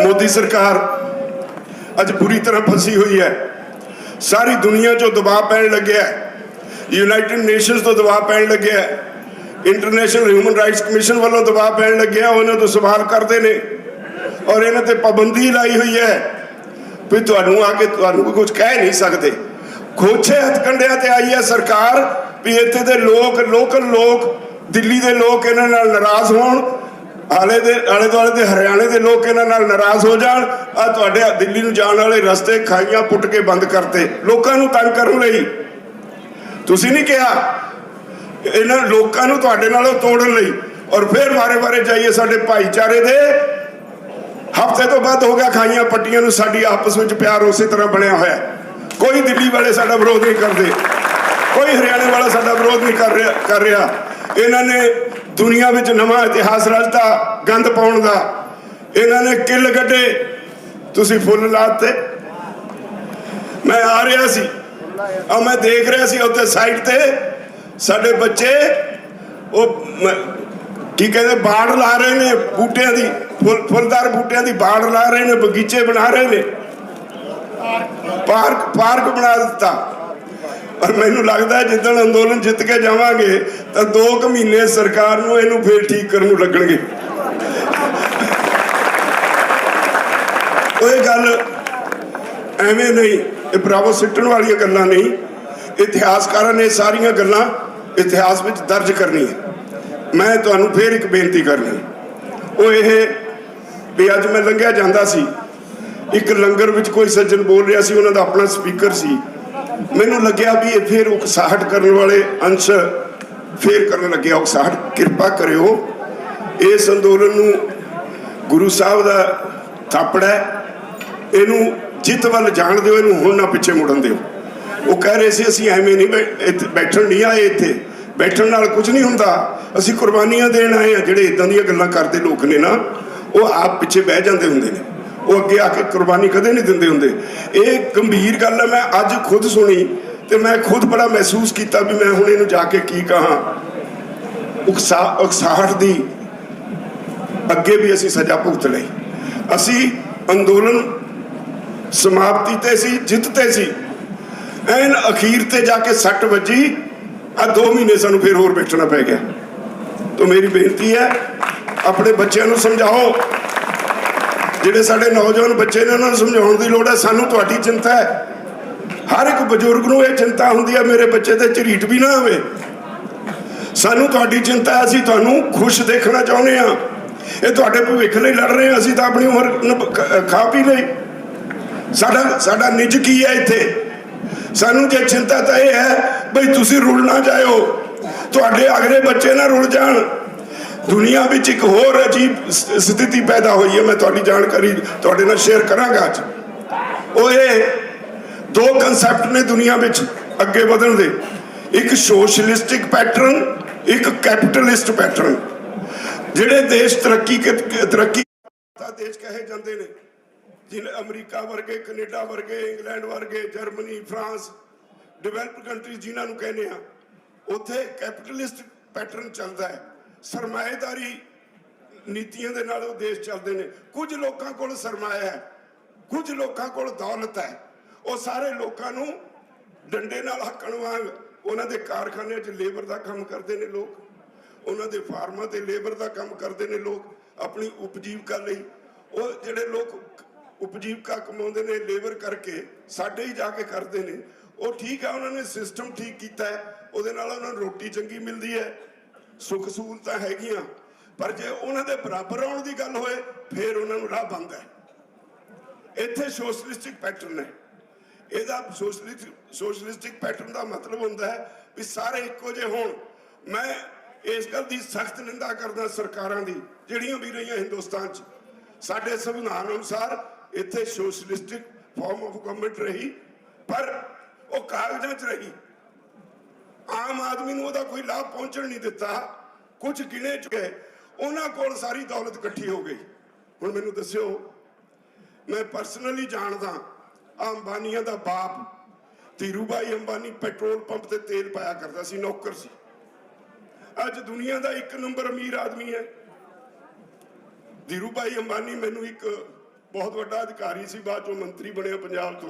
मोदी सरकार अज बुरी तरह फसी हुई है। सारी दुनिया चो दबाव पैन लगे है, यूनाइटेड नेशनस तो दबाव पैन लगे है, इंटरनेशनल ह्यूमन राइट्स कमीशन वालों दबाव पैन लगे है, उन्होंने तो सवाल करते हैं और इन्होंने तो पाबंदी लाई हुई है भी तुहानू आके तुहानू कुछ कह नहीं सकते। खोचे हथकंडिया ते आई है सरकार भी इत्थे दे लोग लोकल लोग दिल्ली के लोग इन्हां नाल नाराज होण, आले दुआले दे हरियाणे के लोग इन्हां नाल नाराज हो जाण। आ तुहाडे दिल्ली नूं जाण वाले रस्ते खाइयां पुट के बंद करते लोकां नूं तंग करन लई। तुसीं नहीं कहा इन्हां लोकां नूं तुहाडे नालों तोड़न लई और फिर बारे बारे जाइए साडे भाईचारे दे हफ्ते तो बाद हो गया खाइयां पट्टियां नूं साडी आपस में प्यार उस तरह बनया होया। कोई दिल्ली वाले साडा विरोध नहीं करते, कोई हरियाणे वाला साडा विरोध नहीं कर रहा। इन्होंने दुनिया में नवा इतिहास रचता गंद पाउण दा, इन्होंने किल कड्डे, तुसीं फुल लाते। मैं आ रहा सी मैं देख रहा सी उत्ते साइड ते साडे बच्चे वो की कहते बाड़ ला रहे ने बूटियां दी, फुलदार बूटियां दी बाड़ ला रहे ने, बगीचे बना रहे ने, पार्क बना दिता। और मैनू लगता है जिदन अंदोलन जित के जावांगे तो 2 महीने सरकार नूं इहनूं फिर ठीक करन नूं लगणगे। कोई गल एवें नहीं, ये बराबर सिੱਟਣ वाली गल्लां नहीं। इतिहासकारां ने सारियां गल्लां इतिहास विच दर्ज करनी है। मैं तुहानूं फिर एक बेनती करनी वो ये भी अज मैं लंघिया जांदा सी, एक लंगर विच कोई सज्जन बोल रहा सी, उन्हां दा अपना स्पीकर सी। मैनू लग्या भी ये फिर उकसाहट करने वाले अंश फिर करने लगे उकसाहट। कृपा करियो इस अंदोलन नूं गुरु साहब का थापड़ है, इनू जित वाल जाण दिओ, इनू हुण ना पिछे मुड़न दिओ। वो कह रहे थे असीं एवें नहीं बैठण नहीं आए, इत्थे बैठण नाल कुछ नहीं हुंदा, असीं कुर्बानियां देण आए हैं। जिहड़े इदां दीयां गल्लां करदे लोक ने ना वो आप पिछे बह जांदे हुंदे ने, वो अगे आके कुर्बानी कदे नहीं दिंदे हुंदे। ये गंभीर गल है, मैं अज खुद सुनी तो मैं खुद बड़ा महसूस किया भी मैं हुण इहनूं जाके की कहां। उकसाहट दी अगे भी असीं सजा भुगत लई। असीं अंदोलन समाप्ति ते सी, जितते सी, एन अखीर ते जाके सट वजी। आ 2 महीने सानूं फिर होर बैठना पै गया। तो मेरी बेनती है अपने बच्चों नूं समझाओ, जिहड़े साडे नौजवान बच्चे ने उन्होंने समझाउण दी लोड़ है। सानूं तुहाडी चिंता है, हर एक बजुर्ग नूं ये चिंता हुंदी है मेरे बच्चे ते झरीट भी ना आवे। सानूं तुहाडी चिंता है, असीं तुहानूं खुश देखना चाहुंदे हां। ये तुहाडे भविख लई लड़ रहे हैं, असीं तां अपनी उम्र खा पी लई। साडा निज की है इत्थे? सानूं जे चिंता तां ये है बई तुसीं रुल ना जाओ, तुहाडे अगले बच्चे ना रुल जाण। दुनिया में एक होर अजीब स्थिति पैदा हुई है, मैं थोड़ी जानकारी थोड़े नाल शेयर करांगा अज। वो ये 2 कंसैप्ट ने दुनिया में अगे बढ़न दे, एक सोशलिस्टिक पैटर्न, एक कैपिटलिस्ट पैटर्न। जिहड़े देश तरक्की देश कहे जाते हैं, जिन्हें अमरीका वर्गे, कनेडा वर्गे, इंग्लैंड वर्गे, जर्मनी, फ्रांस, डिवेलप्ड कंट्रीज जिन्होंने कहने हैं, उत्थे कैपिटलिस्ट पैटर्न चलता है। सरमाएदारी नीतियों के नाल देश चलते हैं। कुछ लोगों को सरमाया है, कुछ लोगों को दौलत है, वो सारे लोगों को डंडे नाल हक्कण वांग उन्होंने कारखाने च लेबर का काम करते हैं लोग, उन्होंने फार्मां ते लेबर का काम करते हैं लोग अपनी उपजीविका लई। वो जिहड़े लोग उपजीविका कमाउंदे ने लेबर करके साडे ही जाके करते हैं, वो ठीक है, उन्होंने सिस्टम ठीक किया है, उहदे नाल उन्होंने रोटी चंगी मिलती है, सुख सहूलतां हैगियां। पर जे उन्होंने बराबर आउण दी गल होए फिर उन्होंने राह बंद है। इत्थे सोशलिस्टिक पैटर्न है। ਇਹਦਾ सोशलिस्टिक पैटर्न का मतलब होता है भी सारे इक्को जे होण। मैं इस गल की सख्त निंदा करदा सरकारां दी जिहड़ियां भी रहियां हिंदुस्तान च। साडे संविधान अनुसार इत्थे सोशलिस्टिक फॉर्म ऑफ गवर्नमेंट रही, पर वो कागजां च रही, आम आदमी नूं उहदा कोई लाभ पहुंचण नहीं दिता। कुछ गिने चुके उन्हां कोल सारी दौलत इकट्ठी हो गई। हुण मैनूं दस्सिओ, मैं पर्सनली जानदा अंबानिया का बाप धीरूभाई अंबानी पेट्रोल पंप से तेल पाया करता सी, नौकर सी। अज दुनिया का 1 नंबर अमीर आदमी है धीरूभाई अंबानी। मैनू एक बहुत बड़ा अधिकारी सी, बाद चो मंत्री बनया पंजाब तो।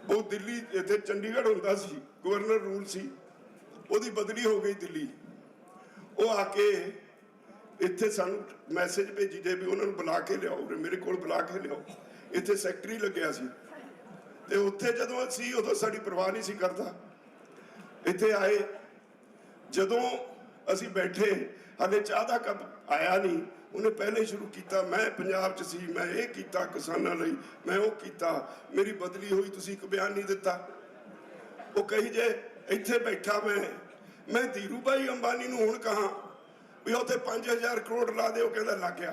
वो दिल्ली इतने चंडीगढ़ होंदा सी, गवर्नर रूल सी, ਉਹਦੀ बदली हो गई दिल्ली। वो आके इत्थे सानू मैसेज भेजी जे भी उन्होंने बुला के लियाओ, मेरे को बुला के लियाओ। इत्थे सैकटरी लग्या सी ते उत्थे जदों असीं उदों साडी परवाह नहीं सी करदा। इत्थे आए जदों असीं बैठे, हाले चाह दा कप आया नहीं, उन्हें पहले ही शुरू किया, मैं पंजाब च सी, मैं ये किया किसानां लई, मैं वो किया, मेरी बदली हुई, तुसीं एक बयान नहीं दिता। वो कही जे इत्थे बैठा मैं धीरू भाई अंबानी नूं हुण कहां भी उत्थे 5000 करोड़ ला दे, वो कहंदा लग गया।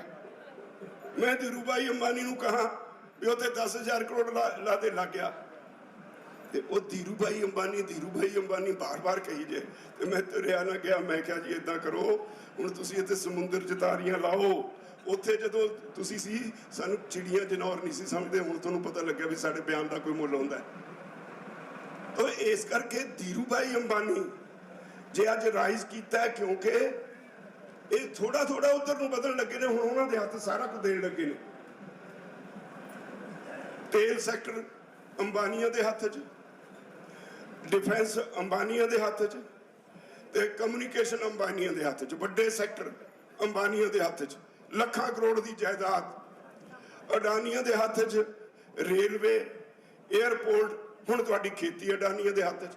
मैं धीरू भाई अंबानी नूं कहां भी उत्थे 10,000 करोड़ ला दे, लग गया। ते वो धीरू भाई अंबानी बार बार कही जे, ते मैं तुरिया ना गया। मैं क्या जी इदां करो, हुण तुसीं इत्थे समुंदर च तारियां लाओ, उत्थे जदों तुसीं सी सानूं चिड़ियां जनौर नहीं सी समझदे, हुण तुहानूं पता लग्या भी साडे बयान दा कोई मुੱਲ हुंदा है। तो इस करके धीरू भाई अंबानी जे अज राइज किया है, क्योंकि ये थोड़ा थोड़ा उधर नूं बदलण लगे ने, हुण उन्हां दे हत्थ सारा कुछ देण लगे ने। तेल सैक्टर अंबानिया दे हत्थ च, डिफेंस अंबानिया दे हत्थ च, ते कम्युनिकेशन अंबानिया दे हत्थ च, बड़े सैक्टर अंबानिया दे हत्थ च, लखां करोड़ दी जायदाद अडानिया दे हत्थ च, रेलवे एयरपोर्ट, हुण तुहाडी खेती अडानिया दे हत्थ च।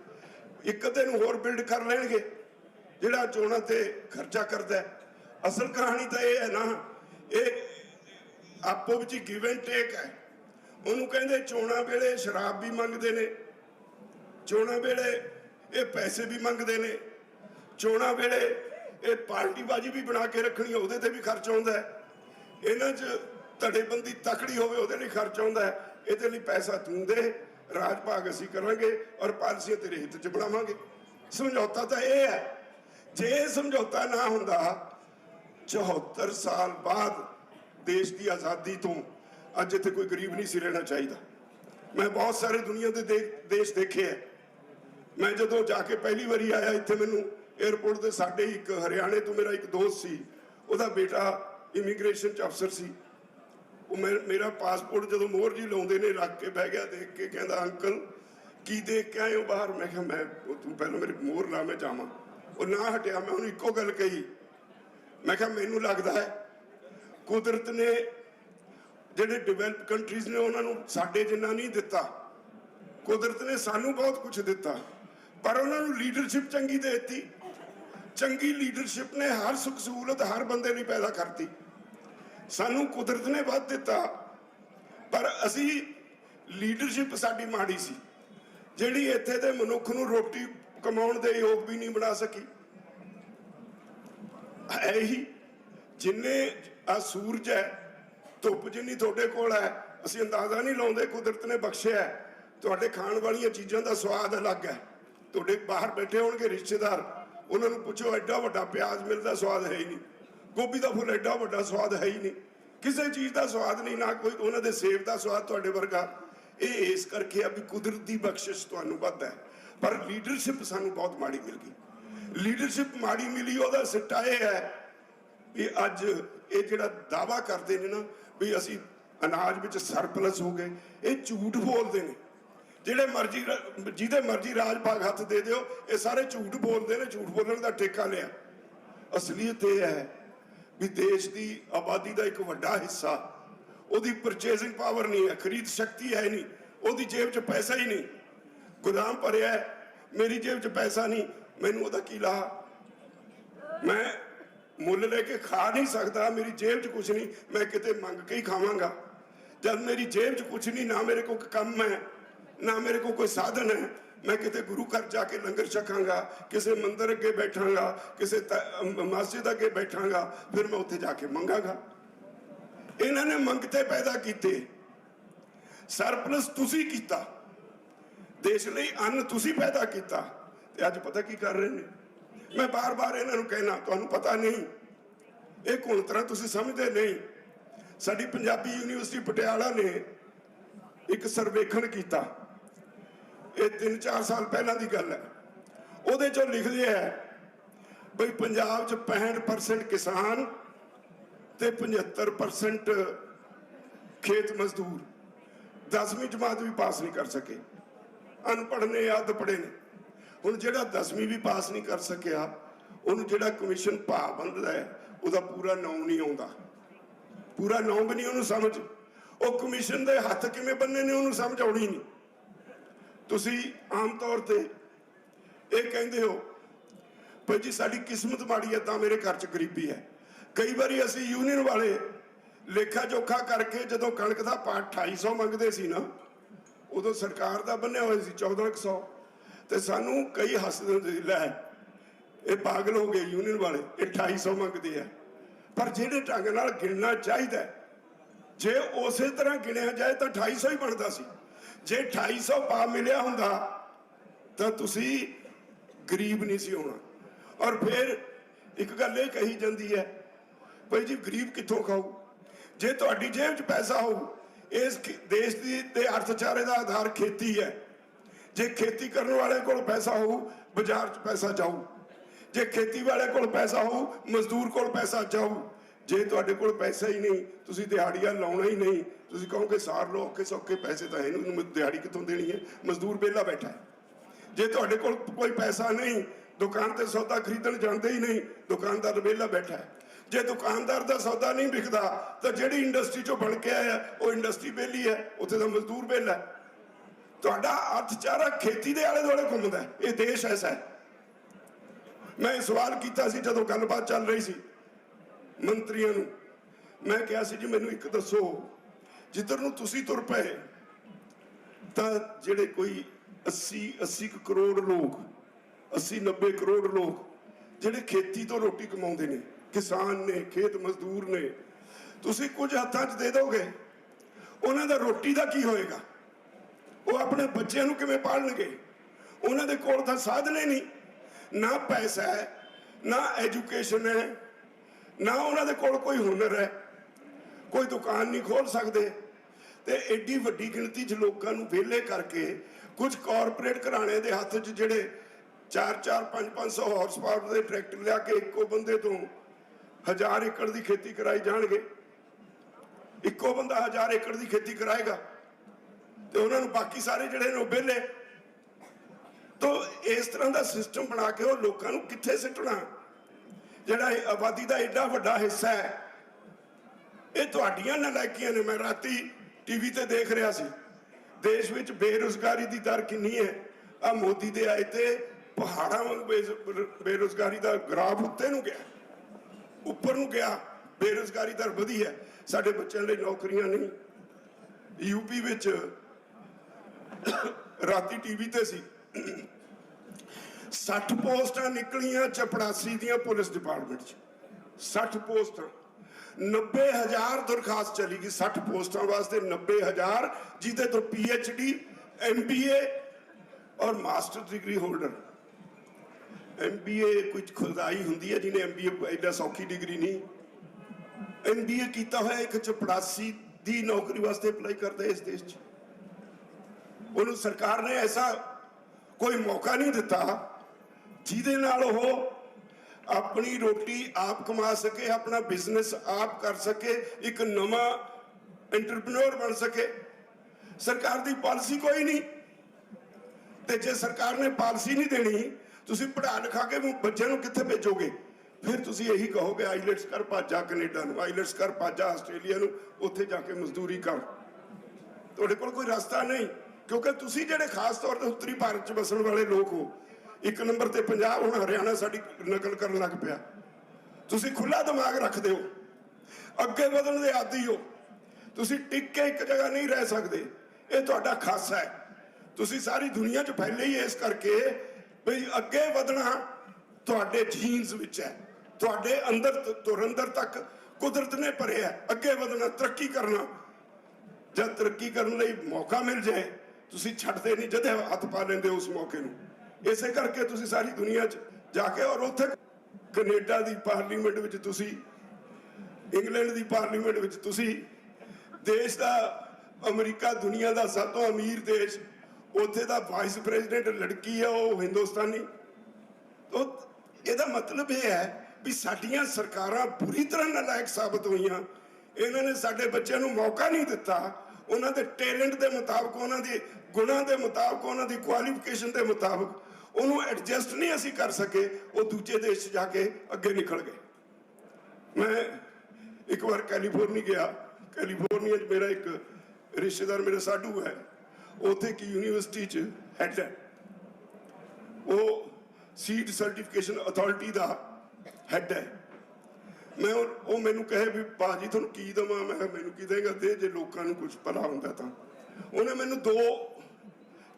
एक अद्धे नूं होर बिल्ड कर लेणगे जिहड़ा चोणां ते खर्चा करदा है। असल कहानी तो यह है ना, ये आपो विच गिव एंड टेक है। उन्होंने कहते चोणां वेले शराब भी मंगते ने, चोणां वेले ये पैसे भी मंगते ने, चोणां वेले ये पार्टीबाजी भी बना के रखनी, उहदे ते भी खर्च आउंदा है। इन्हां च धड़ेबंदी तकड़ी होवे, उहदे लई खर्च आउंदा है। इहदे लई पैसा तूं दे, राज भाग असीं करांगे और पालिसियां तेरे हित च बनावांगे। समझौता तो यह है। जे समझौता ना हुंदा, 74 साल बाद देश की आज़ादी तो अज इत्थे कोई गरीब नहीं सी रहना चाहिए। मैं बहुत सारे दुनिया के देश देखे है। मैं जदों जाके पहली बारी आया इत्थे, मैनूं एयरपोर्ट ते साडे एक हरियाणे तो मेरा एक दोस्त सी, उहदा बेटा इमीग्रेशन च अफसर सी। वो मेरा पासपोर्ट जो मोहर जी लाउंदे ने रख के बह गया, देख के कहता अंकल की देख के आए हो बाहर। मैं कहा मैं तू पहले मेरी मोहर ला, मैं जावां। वो ना हटिया। मैं उन्हें इको गल कही, मैं कहा मैनू लगता है कुदरत ने जिहड़े डिवेलप कंट्रीज ने उन्होंने साडे जिन्ना नहीं दिता, कुदरत ने सानू बहुत कुछ दिता, पर उन्होंने लीडरशिप चंगी दे दी। चंगी लीडरशिप ने हर सुख सहूलत हर बंदे नहीं पैदा करती। सानू कुदरत ने वध दिता, पर असी लीडरशिप साडी माड़ी सी, जिहड़ी इत्थे दे मनुख नूं रोटी कमाउण दे योग भी नहीं बना सकी। है ही जिन्ने आ सूरज है, धुप जिन्नी तुहाडे कोल है, असी अंदाजा नहीं लाउंदे। कुदरत ने बख्शिया है। तुहाडे खाण वालियां चीज़ां दा स्वाद अलग है। तुहाडे बाहर बैठे होणगे रिश्तेदार, उन्होंने पूछो एडा वड्डा प्याज मिलता, स्वाद है ही नहीं। गोभी का फुल एडा वड्डा स्वाद है ही नहीं, किसी चीज़ का स्वाद नहीं, ना कोई उन्होंने सेब का स्वाद तुहाडे वर्गा। ये इस करके अभी कुदरत की बख्शिश तुहानूं वध है, पर लीडरशिप सानूं बहुत माड़ी मिल गई। लीडरशिप माड़ी मिली, ਉਹਦਾ सिट्टा यह है भी अज ये जिहड़ा दावा करते हैं ना भी असी अनाज विच सरप्लस हो गए, ये झूठ बोलते हैं। जिहड़े मर्जी जिहदे मर्जी राज भाग हथ दे दिओ, ये सारे झूठ बोलते हैं, झूठ बोलने का ठेका लिया। असलीयत यह है भी देश की आबादी का एक वड्डा हिस्सा, ਉਹਦੀ परचेजिंग पावर नहीं है, खरीद शक्ति है नहीं, ਉਹਦੀ जेब च पैसा ही नहीं। गोदाम भरिया है, मेरी जेब च पैसा नहीं, मैनूं ਉਹਦਾ की ला। मैं मुल लेके खा नहीं सकता, मेरी जेब च कुछ नहीं, मैं किते मंग के ही खावांगा। जब मेरी जेब च कुछ नहीं, ना मेरे को कम है, ना मेरे को कोई साधन है, मैं किते गुरु घर जाके लंगर छकांगा, किसी मंदिर अगे बैठांगा, किसी मस्जिद अगे बैठांगा, फिर मैं उत्थे जाके मंगांगा। इन्होंने मंगते पैदा किए, सरप्लस तुसी कीता, देश लई अन्न तुसी पैदा किया, ते अज पता की कर रहे हैं। मैं बार बार इन्हों कहना, तुहानूं पता नहीं, ये कुण तरह तुसी समझते नहीं। साडी पंजाबी यूनिवर्सिटी पटियाला ने एक सर्वेखण किया, ये 3-4 साल पहला की गल है। उहदे चों लिखदे है बई पंजाब च 65% किसान ते 75% खेत मजदूर 10वीं जमात भी पास नहीं कर सके, अनपढ़ ने अध पढ़े ने। हुण जिहड़ा 10वीं भी पास नहीं कर सकिया, उन्होंने जिहड़ा कमीशन भाव बनता है उसका पूरा नाम नहीं आता, पूरा नाम भी नहीं उन्होंने समझ। वो कमीशन के हथ किवें बन्ने ने उन्होंने समझ आउणी नहीं। तुसी आम तौर पर यह कहते हो भाई जी साड़ी किस्मत माड़ी है तो मेरे घर च गरीबी है। कई बारी असी यूनियन वाले लेखा जोखा करके जो कणक का पाठ 250 मंगते सी ना, उदों सरकार का बनिया हुआ सी 1400, तो सानू कई हसदे लै ये पागल हो गए यूनियन वाले, ये 250 मंगते हैं। पर जिहड़े ढंग नाल गिनना चाहिए, जे उस तरह गिनिया जाए तो 250 ही बनता सी। जे 250 पा मिलिया हुंदा तो तुसी गरीब नहीं सी होना। और फिर एक गल ये कही जाती है भाई जी गरीब कितों खाऊ, जे तुहाडी जेब च पैसा हो। इस देश की ते अर्थचारे का आधार खेती है। जे खेती करने वाले को पैसा हो बाजार च पैसा जाऊ, जे खेती वाले को पैसा हो मजदूर को पैसा जाऊ। जे तुहाडे कोल पैसा ही नहीं, तुसी दिहाड़ियां लाउणा ही नहीं, तुसी कहोगे सार लो औखे सौखे पैसे तो है नहीं, दिहाड़ी कितों देनी है, मजदूर बेला बैठा है। जे तुहाडे कोल कोई पैसा नहीं, दुकान ते सौदा खरीदण जांदे ही नहीं, दुकानदार बेला बैठा है। जे दुकानदार का सौदा नहीं बिकता तो जिहड़ी इंडस्ट्री चों बन के आया वो इंडस्ट्री बेली है, उत्थे दा मजदूर बेला है। तुहाडा अर्थचारा खेती दे आले दुआले घुमदा है। ये देश ऐसा है। मैं सवाल किया सी जदों गलबात चल रही सी मंत्रियों नूं, मैं कहा सी जी मैनूं एक दसो जिधर नूं तुसीं तुर पे तां जिहड़े कोई 80 करोड़ लोग 80-90 करोड़ लोग जिहड़े खेती तो रोटी कमाउंदे ने, किसान ने, खेत मजदूर ने, तुसीं कुछ हत्थां च दे दोगे, उन्हां दा रोटी दा की होएगा? वो अपने बच्चों नूं किवें पालणगे? उन्हां दे कोल तां साधन ही नहीं, ना पैसा है, ना एजुकेशन है, ना उन्हां दे कोल कोई हुनर है, कोई दुकान नहीं खोल सकते। तो एडी वड्डी गिणती च लोकां नूं वेले करके कुछ कॉरपोरेट घराणे दे हत्थ च जिहड़े 4-4, 500 हॉर्स पावर के ट्रैक्टर लिया के इक्को बंदे तो 1000 एकड़ की खेती कराई जाएंगे। इक्को बंदा 1000 एकड़ की खेती कराएगा तो उन्होंने बाकी सारे जड़े ने बेले। तो इस तरह का सिस्टम बना के वो लोगों को कित्थे सिटना? जिहड़ा आबादी का एडा वड्डा हिस्सा है, ये तुहाडियां नलायकियां ने। मैं राती टीवी ते देख रहा सी, देश में बेरोजगारी की दर कितनी है। आ मोदी दे आए थे पहाड़ा वांग बेरोजगारी का ग्राफ उत्ते नूं गया, उपर नूं गया, बेरोजगारी दर वधी है। साडे बच्चों लिए नौकरियां नहीं। यूपी विच राती टीवी ते सी 60 पोस्टां निकलियां चपड़ासी दियां पुलिस डिपार्टमेंट च। 60 पोस्टां, 90,000 दरखास्त चली गई 60 पोस्टां वास्ते। 90,000 जिहदे तो PhD MBA और मास्टर डिग्री होल्डर। MBA कुछ खुदाई होंगी है, जिन्हें MBA एडा सौखी डिग्री नहीं। MBA किया हुआ एक चपड़ासी दी नौकरी वास्ते अप्लाई करता है इस देश च। उन्होंने सरकार ने ऐसा कोई मौका नहीं दिता जिहदे नाल वो अपनी रोटी आप कमा सके, अपना बिजनेस आप कर सके, एक नवा एंटरप्रेन्योर बन सके। सरकार की पॉलिसी कोई नहीं। तो जे सरकार ने पॉलिसी नहीं देनी, तुसी पढ़ा लिखा के बच्चों को कित्थे भेजोगे? फिर तुसी यही कहोगे आईलैट्स कर भाजा कनेडा नूं, आईलैट्स कर भाजा आस्ट्रेलिया नूं, उत्थे जाके मजदूरी कर। तुहाडे कोल कोई रास्ता नहीं, क्योंकि तुसी जिहड़े खास तौर पर उत्तरी भारत च बसण वाले लोग हो। एक नंबर ते पंजाब, हुण हरियाणा साडी नकल करन लग पिया। तुसी खुला दिमाग रखदे हो, अगे वधण दे आदी हो, तुसी टिक के एक जगह नहीं रह सकते। ये तुहाडा खासा है। तुसी सारी दुनिया च फैले ही इस करके भी अगे वधना तुहाडे जीन्स विच है, तुहाडे अंदर तुरंदर तक कुदरत ने भरिया। अगे वधना, तरक्की करना। जब तरक्की करने लई मौका मिल जाए तुसी छड्डदे नहीं, जदे हथ पा लेंदे उस मौके नूं। इसे करके तुसी सारी दुनिया च जाके और उत्थे कनेडा दी पार्लीमेंट विच तुसी, इंग्लैंड दी पार्लीमेंट विच तुसी, देश दा अमरीका दुनिया दा सब तो अमीर देश, उत्थे दा वाइस प्रेजिडेंट लड़की है वो हिंदुस्तानी। तो ਇਹਦਾ मतलब यह है भी साडियां सरकारां बुरी तरह नालायक साबित हुई ਇਹਨਾਂ ਨੇ ਸਾਡੇ ਬੱਚਿਆਂ ਨੂੰ ਮੌਕਾ ਨਹੀਂ ਦਿੱਤਾ ਉਹਨਾਂ ਦੇ ਟੈਲੈਂਟ ਦੇ ਮੁਤਾਬਕ, ਉਹਨਾਂ ਦੇ ਗੁਣਾਂ ਦੇ ਮੁਤਾਬਕ, ਉਹਨਾਂ ਦੀ ਕੁਆਲੀਫਿਕੇਸ਼ਨ ਦੇ ਮੁਤਾਬਕ ਉਹਨੂੰ ਐਡਜਸਟ ਨਹੀਂ ਅਸੀਂ ਕਰ ਸਕੇ। ਉਹ ਦੂਜੇ ਦੇਸ਼ 'ਚ ਜਾ ਕੇ ਅੱਗੇ ਨਿਕਲ ਗਏ। ਮੈਂ ਇੱਕ ਵਾਰ ਕੈਲੀਫੋਰਨੀਆ ਗਿਆ। ਕੈਲੀਫੋਰਨੀਆ 'ਚ ਮੇਰਾ ਇੱਕ ਰਿਸ਼ਤੇਦਾਰ ਮੇਰਾ ਸਾਡੂ ਹੈ, ਉੱਥੇ ਕੀ ਯੂਨੀਵਰਸਿਟੀ 'ਚ ਹੈਡ ਹੈ, ਉਹ ਸੀਡ ਸਰਟੀਫਿਕੇਸ਼ਨ ਅਥਾਰਟੀ ਦਾ ਹੈਡ ਹੈ। ਮੈਂ ਉਹ ਮੈਨੂੰ ਕਹੇ ਵੀ ਭਾਜੀ ਤੁਹਾਨੂੰ ਕੀ ਦੇਵਾਂ? ਮੈਂ ਕਿਹਾ ਮੈਨੂੰ ਕੀ ਦੇਗਾ ਦੇ, ਜੇ ਲੋਕਾਂ ਨੂੰ ਕੁਝ ਭਲਾ ਹੁੰਦਾ ਤਾਂ। ਉਹਨੇ ਮੈਨੂੰ 2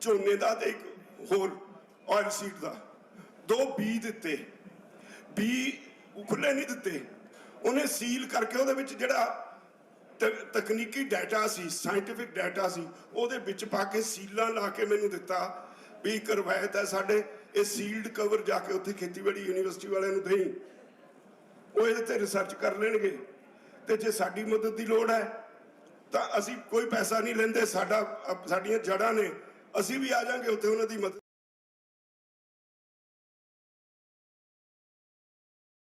ਝੋਨੇ ਦਾ ਤੇ ਇੱਕ ਹੋਰ ਆਇਲ ਸੀਡ ਦਾ 2 ਬੀ ਦਿੱਤੇ। ਬੀ ਖੁੱਲੇ ਨਹੀਂ ਦਿੱਤੇ, ਉਹਨੇ ਸੀਲ ਕਰਕੇ ਉਹਦੇ ਵਿੱਚ ਜਿਹੜਾ ਤਕਨੀਕੀ ਡਾਟਾ ਸੀ, ਸਾਇੰਟੀਫਿਕ ਡਾਟਾ ਸੀ, ਉਹਦੇ ਵਿੱਚ ਪਾ ਕੇ ਸੀਲਾਂ ਲਾ ਕੇ ਮੈਨੂੰ ਦਿੱਤਾ ਵੀ ਇੱਕ ਰਵਾਇਤ ਹੈ ਸਾਡੇ, ਇਹ ਸੀਲਡ ਕਵਰ ਜਾ ਕੇ ਉੱਥੇ ਖੇਤੀਬਾੜੀ ਯੂਨੀਵਰਸਿਟੀ ਵਾਲਿਆਂ ਨੂੰ ਦੇਈ, ਉਹ ਇਹਦੇ ਤੇ ਰਿਸਰਚ ਕਰ ਲੈਣਗੇ। ਤੇ ਜੇ ਸਾਡੀ ਮਦਦ ਦੀ ਲੋੜ ਹੈ ਤਾਂ ਅਸੀਂ ਕੋਈ ਪੈਸਾ ਨਹੀਂ ਲੈਂਦੇ, ਸਾਡੀਆਂ ਜੜ੍ਹਾਂ ਨੇ, ਅਸੀਂ ਵੀ ਆ ਜਾਾਂਗੇ ਉੱਥੇ ਉਹਨਾਂ ਦੀ ਮਦਦ